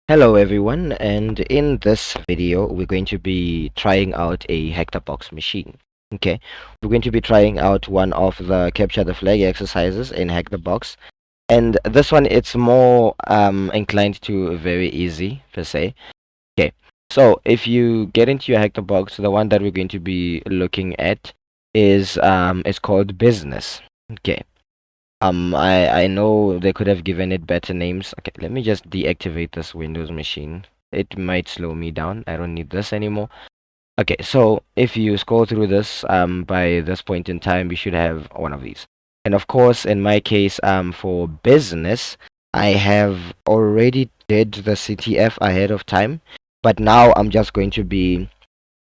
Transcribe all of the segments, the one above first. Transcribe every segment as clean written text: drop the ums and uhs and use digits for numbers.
Hello everyone, and in this video we're going to be trying out a Hectorbox machine. Okay, we're going to be trying out one of the capture the flag exercises in Hectorbox, and this one it's more inclined to very easy per se. Okay, so if you get into your Hectorbox, the one that we're going to be looking at is it's called Business. Okay. I know they could have given it better names. Okay, let me just deactivate this Windows machine. It might slow me down. I don't need this anymore. Okay, so if you scroll through this, by this point in time, you should have one of these. And of course, in my case, for business, I have already did the CTF ahead of time, but now I'm just going to be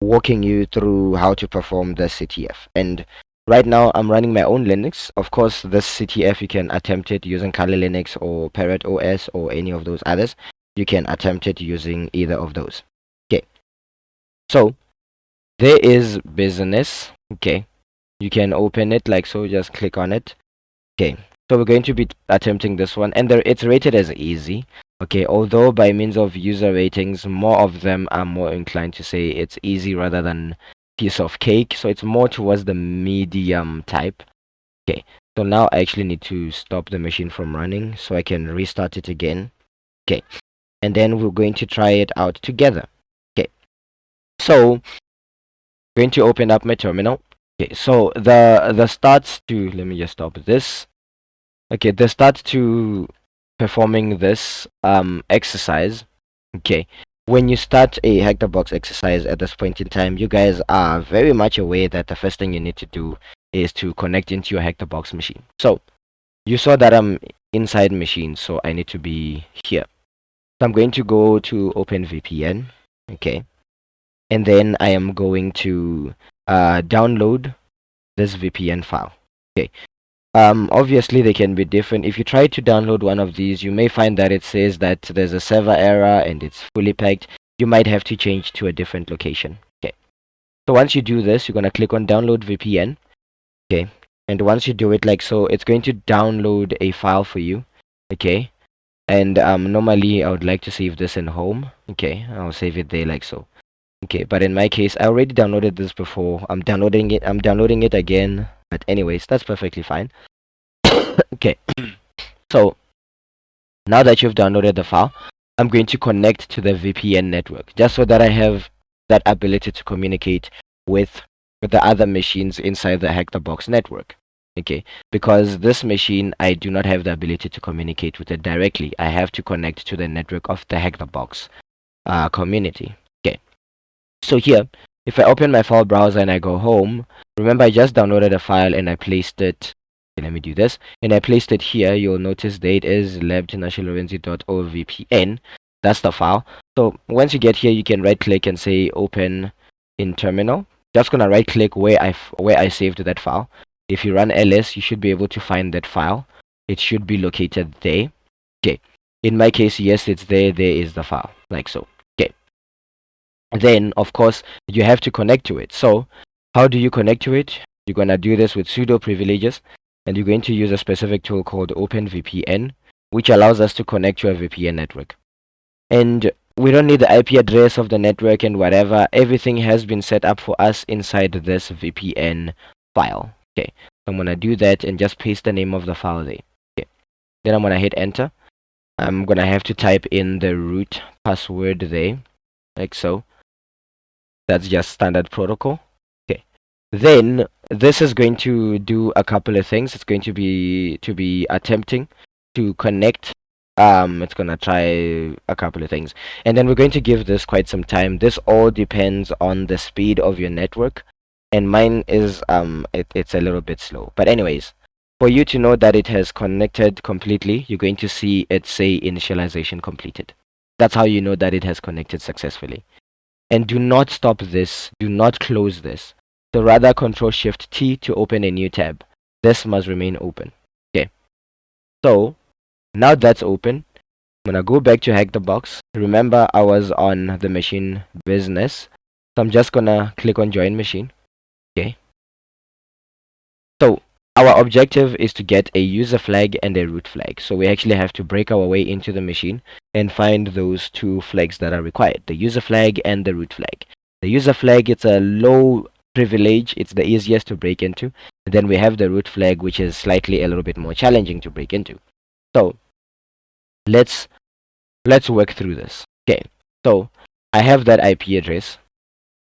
walking you through how to perform the CTF. And right now I'm running my own Linux. Of course, this CTF you can attempt it using Kali Linux or Parrot OS or any of those others. You can attempt it using either of those. Okay, so there is business. Okay, you can open it like so, just click on it. Okay, so we're going to be attempting this one, and it's rated as easy. Okay, although by means of user ratings, more of them are more inclined to say it's easy rather than piece of cake. So it's more towards the medium type. Okay, so now I actually need to stop the machine from running so I can restart it again. Okay, and then we're going to try it out together. Okay, so I'm going to open up my terminal. Okay, so the starts to, let me just stop this. Okay, the start to performing this exercise. Okay, when you start a Hectorbox exercise at this point in time, you guys are very much aware that the first thing you need to do is to connect into your Hectorbox machine. So you saw that I'm inside machine, so I need to be here. So I'm going to go to OpenVPN. Okay, and then I am going to download this VPN file. Okay, obviously they can be different. If you try to download one of these, you may find that it says that there's a server error and it's fully packed. You might have to change to a different location. Okay, so once you do this, you're going to click on download VPN. Okay, and once you do it like so, it's going to download a file for you. Okay, and normally I would like to save this in home. Okay, I'll save it there like so. Okay, but in my case, I already downloaded this before. I'm downloading it again, but anyways, that's perfectly fine. Okay, so now that you've downloaded the file, I'm going to connect to the VPN network just so that I have that ability to communicate with the other machines inside the Hectorbox network. Okay, because this machine, I do not have the ability to communicate with it directly. I have to connect to the network of the Hectorbox community. Okay, so here, if I open my file browser and I go home, remember I just downloaded a file and I placed it. Okay, let me do this, and I placed it here. You'll notice that it is lab.lorenzi.ovpn. That's the file. So once you get here, you can right click and say open in terminal. Just gonna right click where I saved that file. If you run ls, you should be able to find that file. It should be located there. Okay, in my case, yes, it's there. There is the file, like so. Okay, then of course you have to connect to it. So how do you connect to it? You're gonna do this with sudo privileges, and you're going to use a specific tool called OpenVPN, which allows us to connect to a VPN network. And we don't need the IP address of the network and whatever. Everything has been set up for us inside this VPN file. Okay, so I'm gonna do that and just paste the name of the file there. Okay, then I'm gonna hit enter. I'm gonna have to type in the root password there, like so. That's just standard protocol. Okay, then this is going to do a couple of things. It's going to be attempting to connect. It's gonna try a couple of things, and then we're going to give this quite some time. This all depends on the speed of your network, and mine is it's a little bit slow. But anyways, for you to know that it has connected completely, you're going to see it say initialization completed. That's how you know that it has connected successfully. And do not stop this. Do not close this. So rather Control Shift T to open a new tab. This must remain open. Okay. So now that's open, I'm gonna go back to Hectorbox. Remember, I was on the machine business, so I'm just gonna click on join machine. Okay. So our objective is to get a user flag and a root flag. So we actually have to break our way into the machine and find those two flags that are required, the user flag and the root flag. The user flag, it's a low privilege, it's the easiest to break into. And then we have the root flag, which is slightly a little bit more challenging to break into. So let's work through this. Okay, so I have that IP address.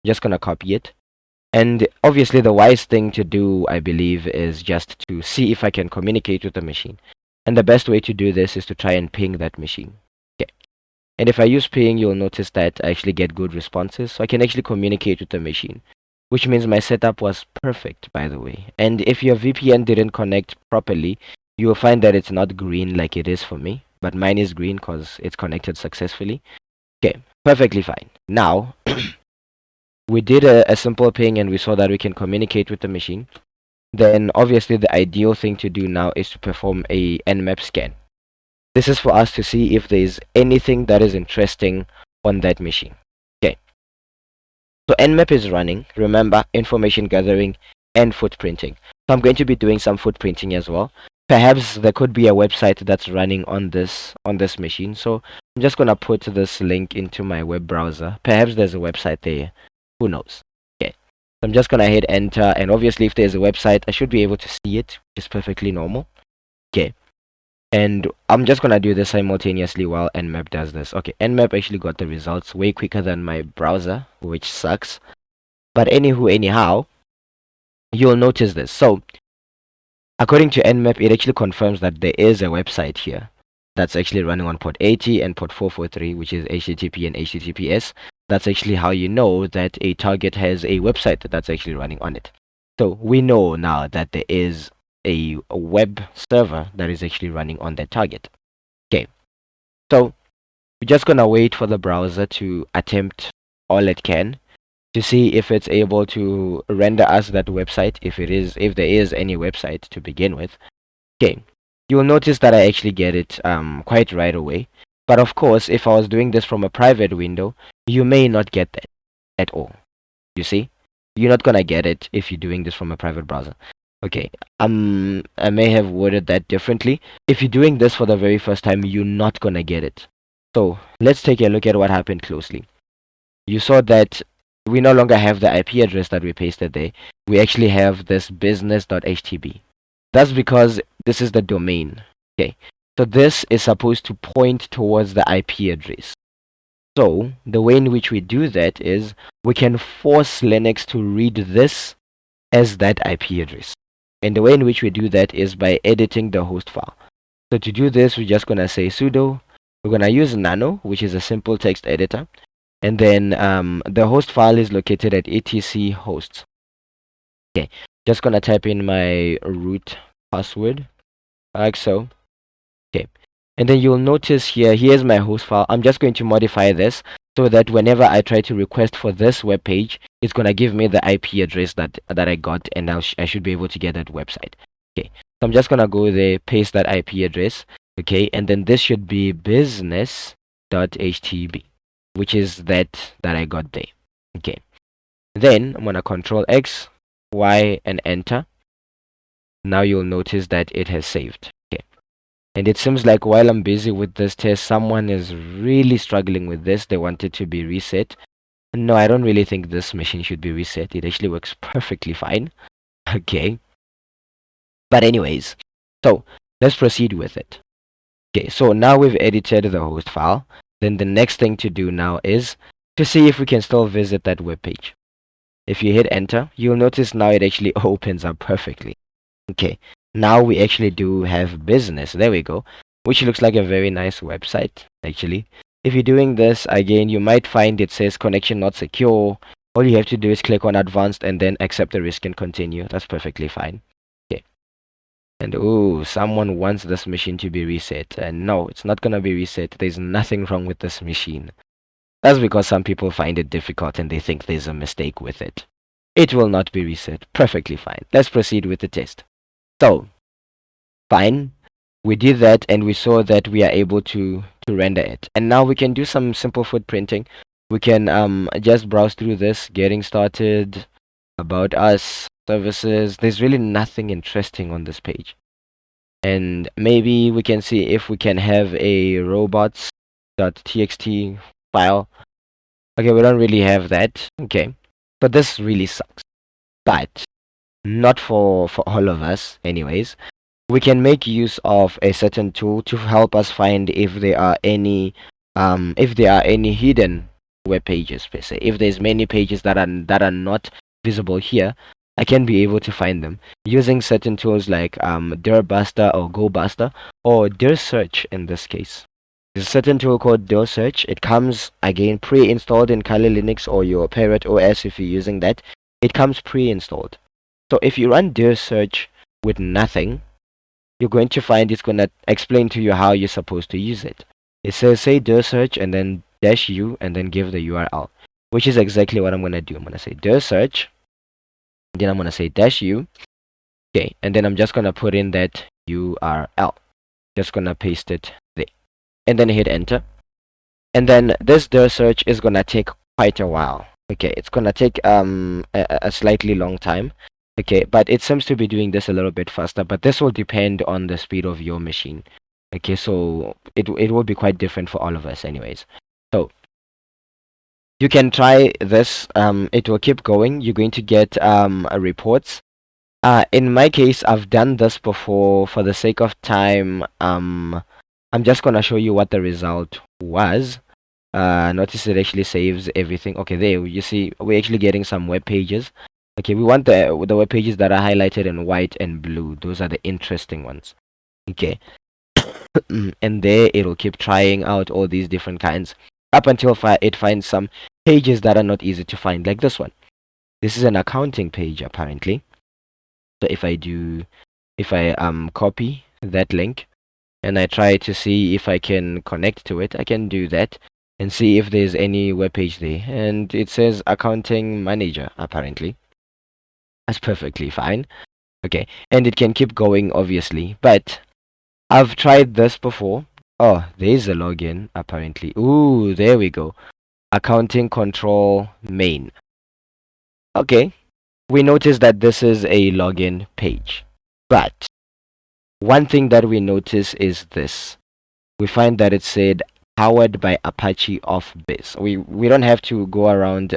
Just gonna copy it. And obviously the wise thing to do, I believe, is just to see if I can communicate with the machine. And the best way to do this is to try and ping that machine. Okay. And if I use ping, you'll notice that I actually get good responses. So I can actually communicate with the machine, which means my setup was perfect, by the way. And if your VPN didn't connect properly, you will find that it's not green like it is for me, but mine is green because it's connected successfully. Okay, perfectly fine. Now, we did a simple ping and we saw that we can communicate with the machine. Then obviously the ideal thing to do now is to perform a nmap scan. This is for us to see if there is anything that is interesting on that machine. Okay. So nmap is running, remember, information gathering and footprinting. So I'm going to be doing some footprinting as well. Perhaps there could be a website that's running on this machine. So I'm just gonna put this link into my web browser. Perhaps there's a website there. Who knows? Okay. So I'm just gonna hit enter, and obviously if there's a website, I should be able to see it, which is perfectly normal. Okay. And I'm just gonna do this simultaneously while nmap does this. Okay, nmap actually got the results way quicker than my browser, which sucks. But anyhow, you'll notice this. So according to nmap, it actually confirms that there is a website here that's actually running on port 80 and port 443, which is HTTP and HTTPS. That's actually how you know that a target has a website that's actually running on it. So we know now that there is a web server that is actually running on that target. Okay, so we're just gonna wait for the browser to attempt all it can to see if it's able to render us that website, if there is any website to begin with. Okay, you will notice that I actually get it quite right away. But of course, if I was doing this from a private window, you may not get that at all. You see? You're not gonna get it if you're doing this from a private browser. Okay, I may have worded that differently. If you're doing this for the very first time, you're not gonna get it. So let's take a look at what happened closely. You saw that we no longer have the IP address that we pasted there. We actually have this business.htb. That's because this is the domain. Okay, so this is supposed to point towards the IP address. So the way in which we do that is we can force Linux to read this as that IP address. And the way in which we do that is by editing the host file. So to do this, we're just gonna say sudo. We're gonna use nano, which is a simple text editor. And then the host file is located at etc hosts. Okay, just gonna type in my root password like so. Okay, and then you'll notice here's my host file. I'm just going to modify this so that whenever I try to request for this web page, it's gonna give me the IP address that I got, and I should be able to get that website. Okay, so I'm just gonna go there, paste that IP address. Okay, and then this should be business.htb, which is that I got there. Okay, then I'm gonna Control X, Y, and enter. Now you'll notice that it has saved. Okay, and it seems like while I'm busy with this test, someone is really struggling with this. They want it to be reset. No, I don't really think this machine should be reset. It actually works perfectly fine. Okay, but anyways, so let's proceed with it. Okay, so now we've edited the host file. Then the next thing to do now is to see if we can still visit that web page. If you hit enter, you'll notice now it actually opens up perfectly. Okay, now we actually do have business. There we go, which looks like a very nice website actually. If you're doing this again, you might find it says connection not secure. All you have to do is click on advanced and then accept the risk and continue. That's perfectly fine. Okay, and oh, someone wants this machine to be reset, and no, it's not gonna be reset. There's nothing wrong with this machine. That's because some people find it difficult and they think there's a mistake with it. It will not be reset. Perfectly fine. Let's proceed with the test. So, fine. We did that and we saw that we are able to render it. And now we can do some simple footprinting. We can just browse through this, getting started, about us, services. There's really nothing interesting on this page. And maybe we can see if we can have a robots.txt file. Okay, we don't really have that. Okay, but this really sucks. But not for all of us, anyways. We can make use of a certain tool to help us find if there are any hidden web pages per se. If there's many pages that are not visible here, I can be able to find them using certain tools like dirbuster or gobuster or dirsearch in this case. There's a certain tool called dirsearch. It comes again pre-installed in Kali Linux or your Parrot OS if you're using that. It comes pre-installed. So if you run dirsearch with nothing, you're going to find it's going to explain to you how you're supposed to use it. It says say dirsearch and then -u and then give the URL, which is exactly what I'm going to do. I'm going to say dirsearch, then I'm going to say -u, okay, and then I'm just going to put in that URL. Just going to paste it there, and then hit enter. And then this dirsearch is going to take quite a while. Okay, it's going to take a slightly long time. Okay, but it seems to be doing this a little bit faster, but this will depend on the speed of your machine. Okay, so it will be quite different for all of us anyways. So you can try this. It will keep going. You're going to get reports. In my case, I've done this before. For the sake of time, I'm just gonna show you what the result was. Notice it actually saves everything. Okay, there you see we're actually getting some web pages. Okay, we want the web pages that are highlighted in white and blue. Those are the interesting ones. Okay. And there it'll keep trying out all these different kinds up until it finds some pages that are not easy to find, like this one. This is an accounting page apparently. So if I copy that link and I try to see if I can connect to it, I can do that and see if there's any web page there, and it says accounting manager apparently. That's perfectly fine. Okay, and it can keep going obviously, but I've tried this before. Oh, there's a login apparently. Ooh, there we go. Accounting control main. Okay, we notice that this is a login page, but one thing that we notice is this. We find that it said powered by Apache of Biz. We don't have to go around.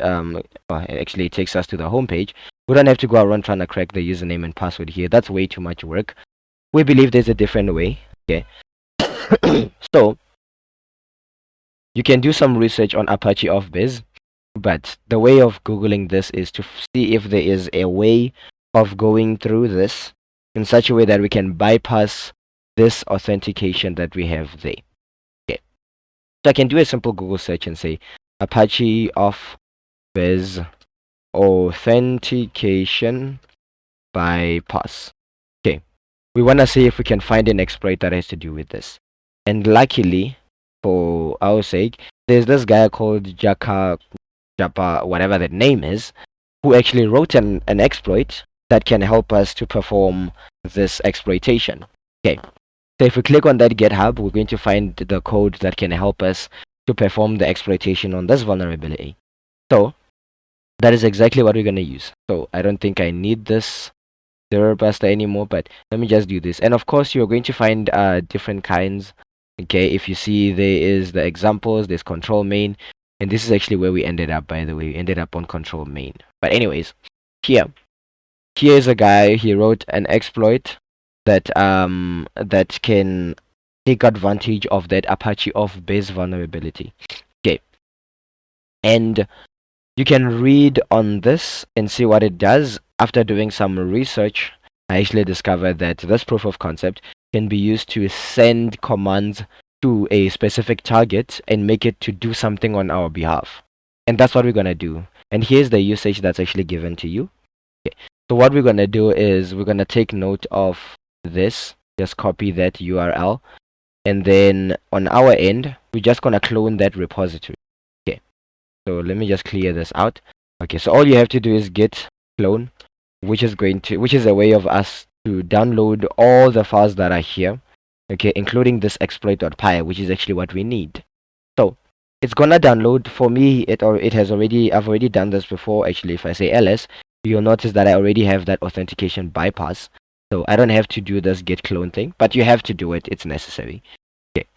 Actually, it takes us to the home page. We don't have to go around trying to crack the username and password here. That's way too much work. We believe there's a different way. Okay. So you can do some research on Apache of Biz, but the way of Googling this is to see if there is a way of going through this in such a way that we can bypass this authentication that we have there. Okay. So I can do a simple Google search and say Apache of Biz authentication bypass. Okay. We want to see if we can find an exploit that has to do with this. And luckily, for our sake, there's this guy called Japa, whatever that name is, who actually wrote an exploit that can help us to perform this exploitation. Okay. So if we click on that GitHub, we're going to find the code that can help us to perform the exploitation on this vulnerability. So that is exactly what we're going to use. So I don't think I need this dirbuster anymore, but let me just do this. And of course, you're going to find different kinds. Okay, if you see there is the examples, there's control main, and this is actually where we ended up, by the way. We ended up on control main. But anyways, here's a guy. He wrote an exploit that that can take advantage of that Apache of Biz vulnerability. Okay, and you can read on this and see what it does. After doing some research, I actually discovered that this proof of concept can be used to send commands to a specific target and make it to do something on our behalf. And that's what we're going to do. And here's the usage that's actually given to you. Okay. So what we're going to do is we're going to take note of this. Just copy that URL. And then on our end, we're just going to clone that repository. Okay. So let me just clear this out. Okay. So all you have to do is git clone, which is a way of us to download all the files that are here, okay, including this exploit.py, which is actually what we need. So it's gonna download for me. I've already done this before. Actually, if I say ls, you'll notice that I already have that authentication bypass. So I don't have to do this git clone thing, but you have to do it. It's necessary. Okay.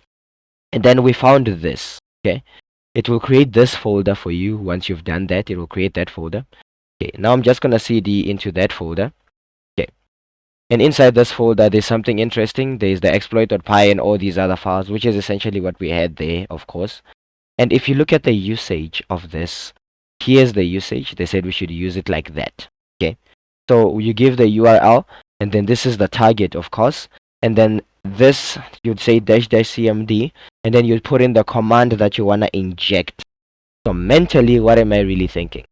And then we found this. Okay. It will create this folder for you. Once you've done that, it will create that folder. Okay. Now I'm just going to cd into that folder. Okay. And inside this folder, there's something interesting. There's the exploit.py and all these other files, which is essentially what we had there, of course. And if you look at the usage of this, here's the usage. They said we should use it like that. Okay. So you give the URL, and then this is the target, of course. And then this, you'd say --cmd, and then you'd put in the command that you want to inject. So mentally, what am I really thinking?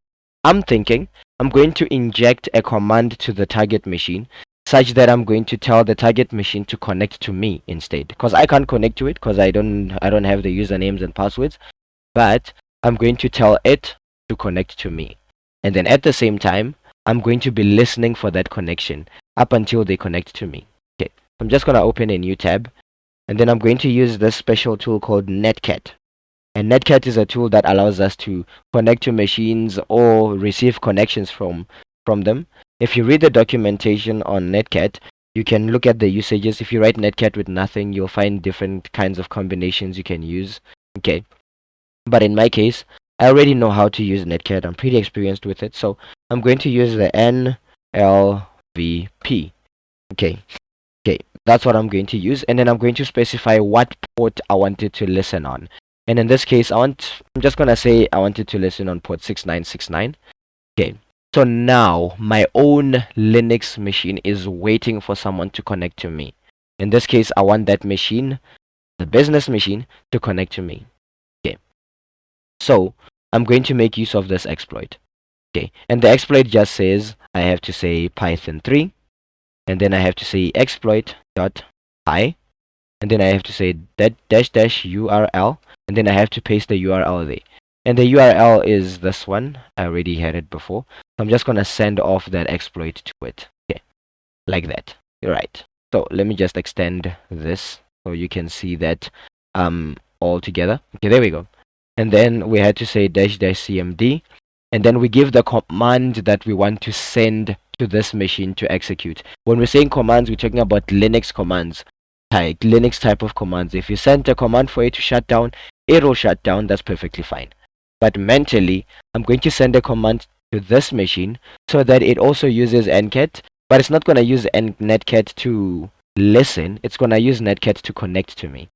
I'm thinking I'm going to inject a command to the target machine such that I'm going to tell the target machine to connect to me instead. Because I can't connect to it because I don't have the usernames and passwords. But I'm going to tell it to connect to me. And then at the same time, I'm going to be listening for that connection up until they connect to me. Okay, I'm just going to open a new tab, and then I'm going to use this special tool called Netcat. And Netcat is a tool that allows us to connect to machines or receive connections from them. If you read the documentation on Netcat, you can look at the usages. If you write Netcat with nothing, you'll find different kinds of combinations you can use. Okay, but in my case, I already know how to use Netcat. I'm pretty experienced with it, so I'm going to use the NLVP. Okay, that's what I'm going to use, and then I'm going to specify what port I want it to listen on. And in this case, I'm just gonna say I want it to listen on port 6969. Okay, so now my own Linux machine is waiting for someone to connect to me. In this case, I want that machine, the business machine, to connect to me. Okay, so I'm going to make use of this exploit. Okay, and the exploit just says I have to say Python 3, and then I have to say exploit.py, and then I have to say that -- URL, and then I have to paste the URL there. And the URL is this one. I already had it before. So I'm just gonna send off that exploit to it. Okay, like that. Right. So let me just extend this so you can see that all together. Okay, there we go. And then we had to say --cmd, and then we give the command that we want to send to this machine to execute. When we're saying commands, we're talking about Linux commands, like Linux type of commands. If you send a command for it to shut down, it will shut down. That's perfectly fine. But mentally, I'm going to send a command to this machine so that it also uses Netcat, but it's not going to use Netcat to listen. It's going to use Netcat to connect to me.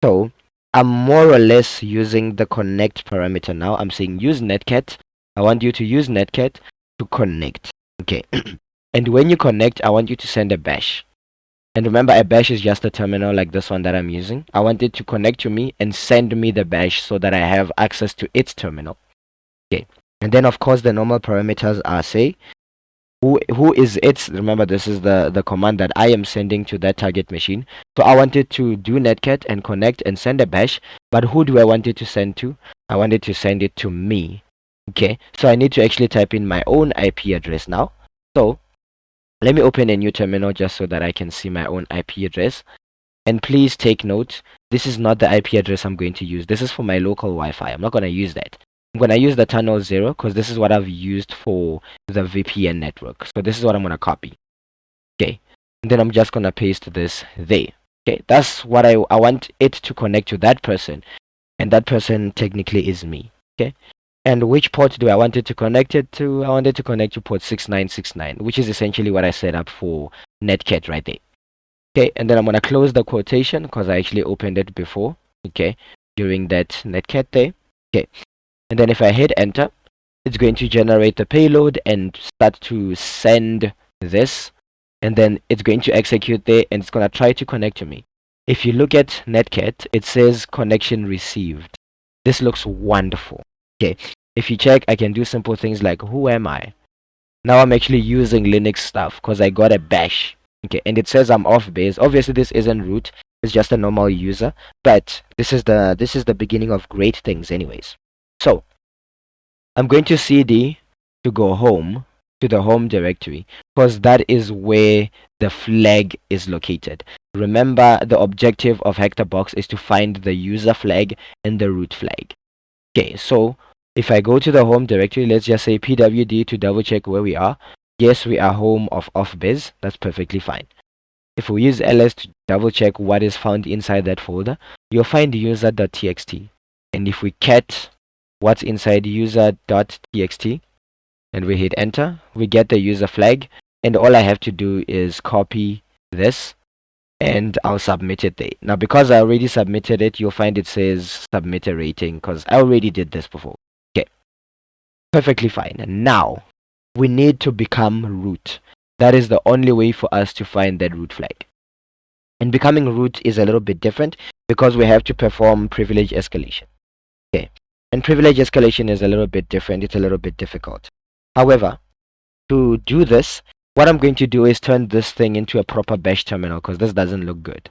So I'm more or less using the connect parameter now. I'm saying use Netcat. I want you to use Netcat to connect. Okay. And when you connect, I want you to send a bash. And remember, a bash is just a terminal like this one that I'm using. I want it to connect to me and send me the bash so that I have access to its terminal. Okay. And then of course the normal parameters are, say, who is its. Remember, this is the command that I am sending to that target machine. So I want it to do Netcat and connect and send a bash. But who do I want it to send to? I want it to send it to me. Okay. So I need to actually type in my own IP address now. So let me open a new terminal just so that I can see my own IP address. And please take note, this is not the IP address I'm going to use. This is for my local Wi-Fi. I'm not going to use that. I'm going to use the tunnel 0 because this is what I've used for the VPN network. So this is what I'm going to copy. Okay. And then I'm just going to paste this there. Okay. That's what I want it to connect to that person. And that person technically is me. Okay. And which port do I want it to connect it to? I want it to connect to port 6969, which is essentially what I set up for Netcat right there. Okay, and then I'm going to close the quotation because I actually opened it before, okay, during that Netcat there. Okay, and then if I hit enter, it's going to generate the payload and start to send this, and then it's going to execute there, and it's going to try to connect to me. If you look at Netcat, it says connection received. This looks wonderful. Okay, if you check, I can do simple things like who am I? Now I'm actually using Linux stuff because I got a bash. Okay, and it says I'm off base. Obviously this isn't root, it's just a normal user, but this is the beginning of great things anyways. So I'm going to cd to go home to the home directory because that is where the flag is located. Remember, the objective of Hectorbox is to find the user flag and the root flag. Okay, so If I go to the home directory, let's just say pwd to double check where we are. Yes, we are home of offbiz. That's perfectly fine. If we use ls to double check what is found inside that folder, you'll find user.txt. And if we cat what's inside user.txt and we hit enter, we get the user flag. And all I have to do is copy this and I'll submit it there. Now, because I already submitted it, you'll find it says submit a rating because I already did this before. Okay, perfectly fine. And now we need to become root. That is the only way for us to find that root flag. And becoming root is a little bit different because we have to perform privilege escalation. Okay, and privilege escalation is a little bit different. It's a little bit difficult. However, to do this, what I'm going to do is turn this thing into a proper bash terminal because this doesn't look good.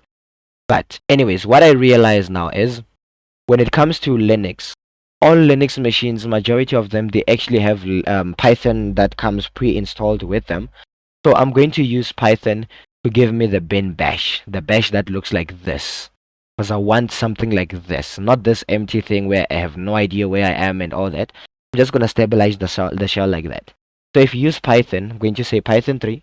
But anyways, what I realize now is when it comes to Linux, all Linux machines, majority of them, they actually have Python that comes pre-installed with them. So I'm going to use Python to give me the bin bash, the bash that looks like this. Because I want something like this, not this empty thing where I have no idea where I am and all that. I'm just going to stabilize the shell like that. So if you use Python, I'm going to say Python 3.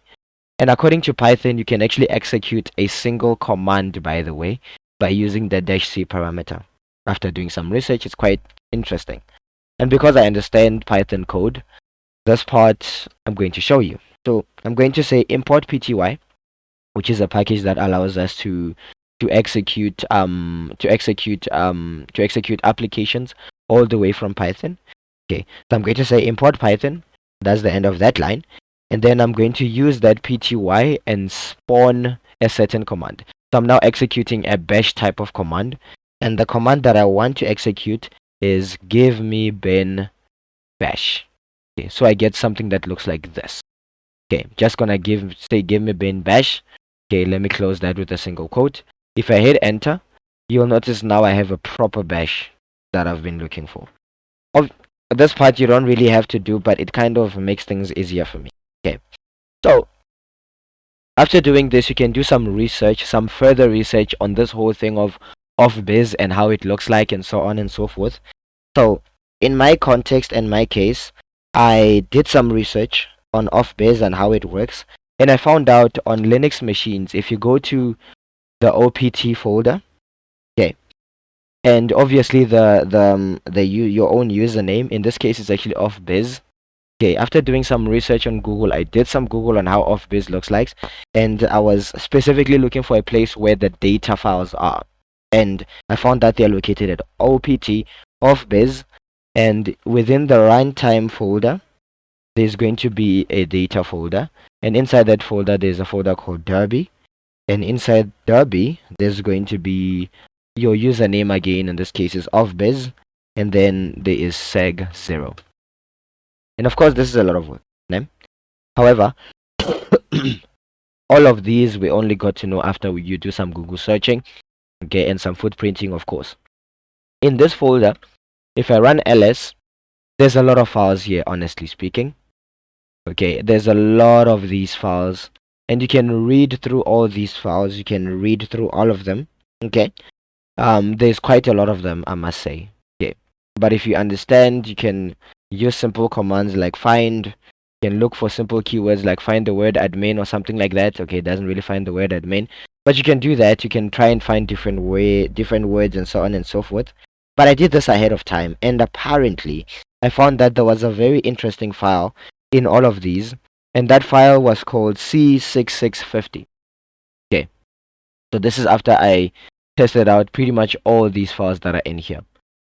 And according to Python, you can actually execute a single command, by the way, by using the -c parameter. After doing some research, it's quite interesting. And because I understand Python code, this part I'm going to show you. So I'm going to say import pty, which is a package that allows us to execute applications all the way from Python. Okay, so I'm going to say import Python. That's the end of that line. And then I'm going to use that pty and spawn a certain command. So I'm now executing a bash type of command. And the command that I want to execute is give me bin bash. Okay, so I get something that looks like this. Okay, just gonna give me bin bash. Okay, let me close that with a single quote. If I hit enter, you'll notice now I have a proper bash that I've been looking for. This part you don't really have to do, but it kind of makes things easier for me. Okay, so after doing this, you can do some research, some further research on this whole thing of offbiz and how it looks like and so on and so forth. So in my context and my case, I did some research on offbiz and how it works, and I found out on Linux machines, if you go to the opt folder, okay, and obviously your own username, in this case it's actually offbiz. Okay, after doing some research on Google, I did some Google on how offbiz looks like, and I was specifically looking for a place where the data files are, and I found that they're located at opt offbiz, and within the runtime folder there's going to be a data folder, and inside that folder there's a folder called Derby, and inside Derby there's going to be your username again. In this case is offbiz, and then there is seg0. And of course this is a lot of work. However, all of these we only got to know after you do some Google searching, okay, and some footprinting, of course. In this folder, if I run ls, there's a lot of files here, honestly speaking. Okay, there's a lot of these files, and you can read through all these files. You can read through all of them. Okay, there's quite a lot of them, I must say. Okay, but if you understand, you can use simple commands like find. You can look for simple keywords like find the word admin or something like that. Okay, it doesn't really find the word admin, but you can do that. You can try and find different words and so on and so forth. But I did this ahead of time, and apparently I found that there was a very interesting file in all of these, and that file was called C6650. Okay, so this is after I tested out pretty much all these files that are in here,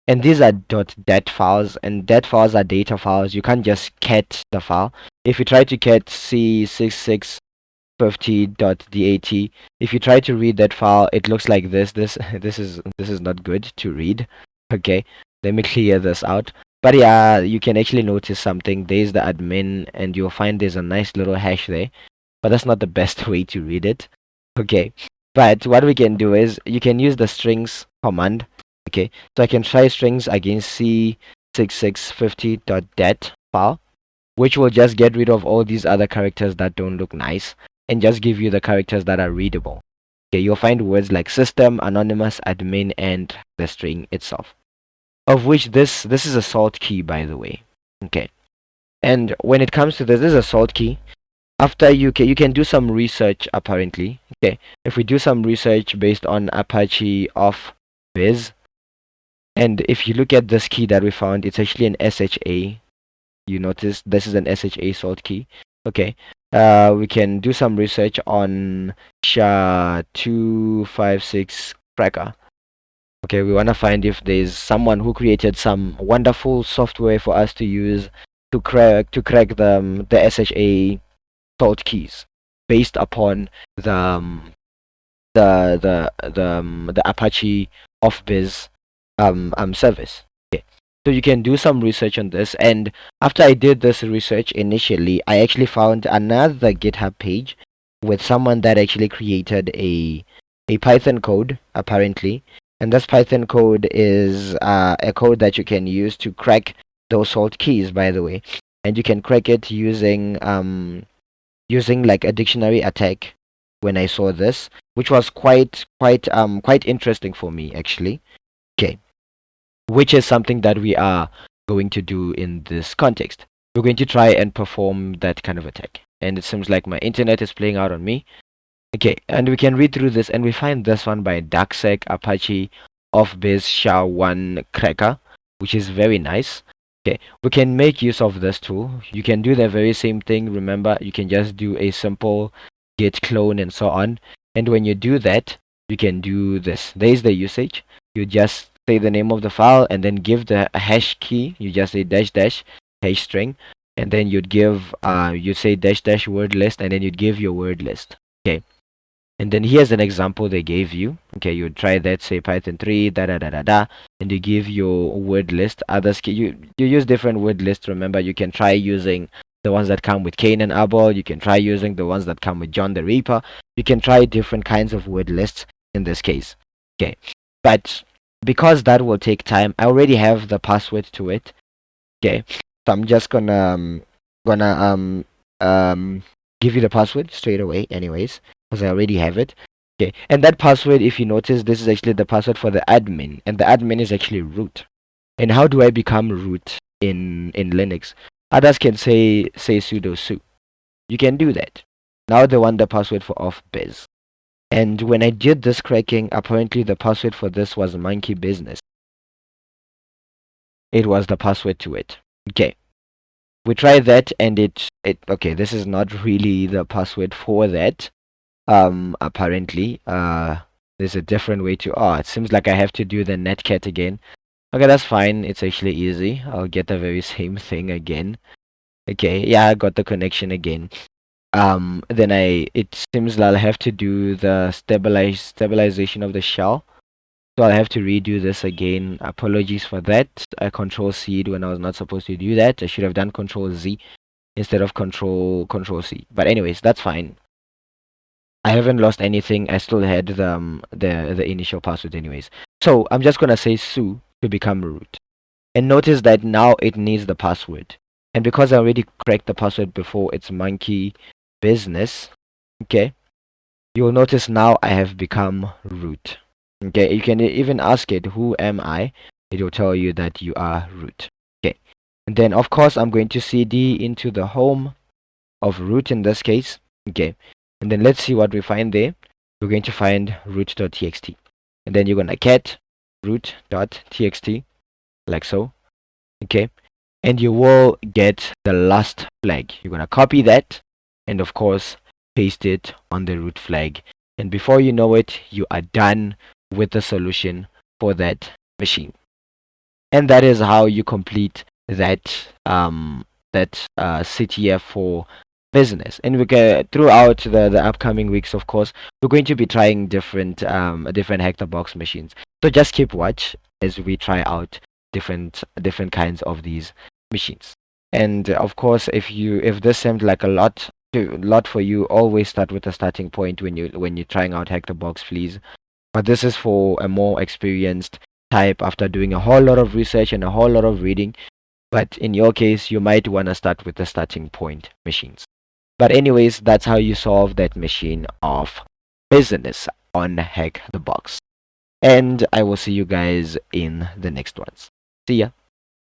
and these are .dat files, and dat files are data files. You can't just cat the file. If you try to cat C6650.dat, if you try to read that file, it looks like this is not good to read. Okay, let me clear this out. But yeah, you can actually notice something. There's the admin, and you'll find there's a nice little hash there, but that's not the best way to read it. Okay, but what we can do is you can use the strings command. Okay, so I can try strings against C6650.dat file, which will just get rid of all these other characters that don't look nice and just give you the characters that are readable. Okay, you'll find words like system, anonymous, admin, and the string itself. of which this is a salt key, by the way. Okay. And when it comes to this is a salt key. After you can do some research apparently. Okay. If we do some research based on Apache of Biz, and if you look at this key that we found, it's actually an SHA. You notice this is an SHA salt key. Okay. We can do some research on SHA-256 cracker. Okay, we want to find if there's someone who created some wonderful software for us to use to crack the SHA salt keys based upon the Apache off-biz service. Okay. So you can do some research on this, and after I did this research initially, I actually found another GitHub page with someone that actually created a Python code apparently, and this Python code is a code that you can use to crack those salt keys, by the way, and you can crack it using like a dictionary attack. When I saw this, which was quite interesting for me actually. Okay, which is something that we are going to do in this context. We're going to try and perform that kind of attack, and it seems like my internet is playing out on me. Okay, and we can read through this, and we find this one by DarkSec Apache of Biz SHA-1 cracker, which is very nice. Okay, we can make use of this tool. You can do the very same thing. Remember, you can just do a simple git clone and so on. And when you do that, you can do this. There's the usage. You just say the name of the file and then give the hash key. You just say dash dash hash string, and then you'd give you say dash dash word list, and then you'd give your word list. Okay. And then here's an example they gave you. Okay, you try that, say Python 3, da da da da da, and you give your word list. Others, you use different word lists. Remember, you can try using the ones that come with Cain and Abel. You can try using the ones that come with John the Reaper. You can try different kinds of word lists in this case. Okay, but because that will take time, I already have the password to it. Okay, so I'm just gonna give you the password straight away, anyways, because I already have it. Okay, and that password, if you notice, this is actually the password for the admin, and the admin is actually root. And how do I become root in Linux? Others can say sudo su. You can do that. Now they want the password for off-biz. And when I did this cracking, apparently the password for this was monkey business. It was the password to it. Okay. We tried that, and it okay, this is not really the password for that. Apparently there's a different way to it seems like I have to do the netcat again. Okay, that's fine, it's actually easy. I'll get the very same thing again. Okay, yeah, I got the connection again. Then it seems that I'll have to do the stabilization of the shell. So I'll have to redo this again. Apologies for that. I control C when I was not supposed to do that. I should have done control Z instead of control C. But anyways, that's fine. I haven't lost anything. I still had the initial password anyways. So I'm just gonna say su to become root. And notice that now it needs the password. And because I already cracked the password before, it's monkey business. Okay. You'll notice now I have become root. Okay, you can even ask it, who am I? It will tell you that you are root. Okay, and then of course I'm going to cd into the home of root in this case. Okay, and then let's see what we find there. We're going to find root.txt, and then you're gonna cat root.txt like so. Okay, and you will get the last flag. You're gonna copy that and of course paste it on the root flag, and before you know it, you are done with the solution for that machine. And that is how you complete that CTF for business. And we get throughout the upcoming weeks, of course, we're going to be trying different Hectorbox machines. So just keep watch as we try out different kinds of these machines. And of course, if this seemed like a lot for you, always start with a starting point when you're trying out Hectorbox, please. But this is for a more experienced type after doing a whole lot of research and a whole lot of reading. But in your case, you might want to start with the starting point machines. But anyways, that's how you solve that machine of business on Hack the Box. And I will see you guys in the next ones. See ya.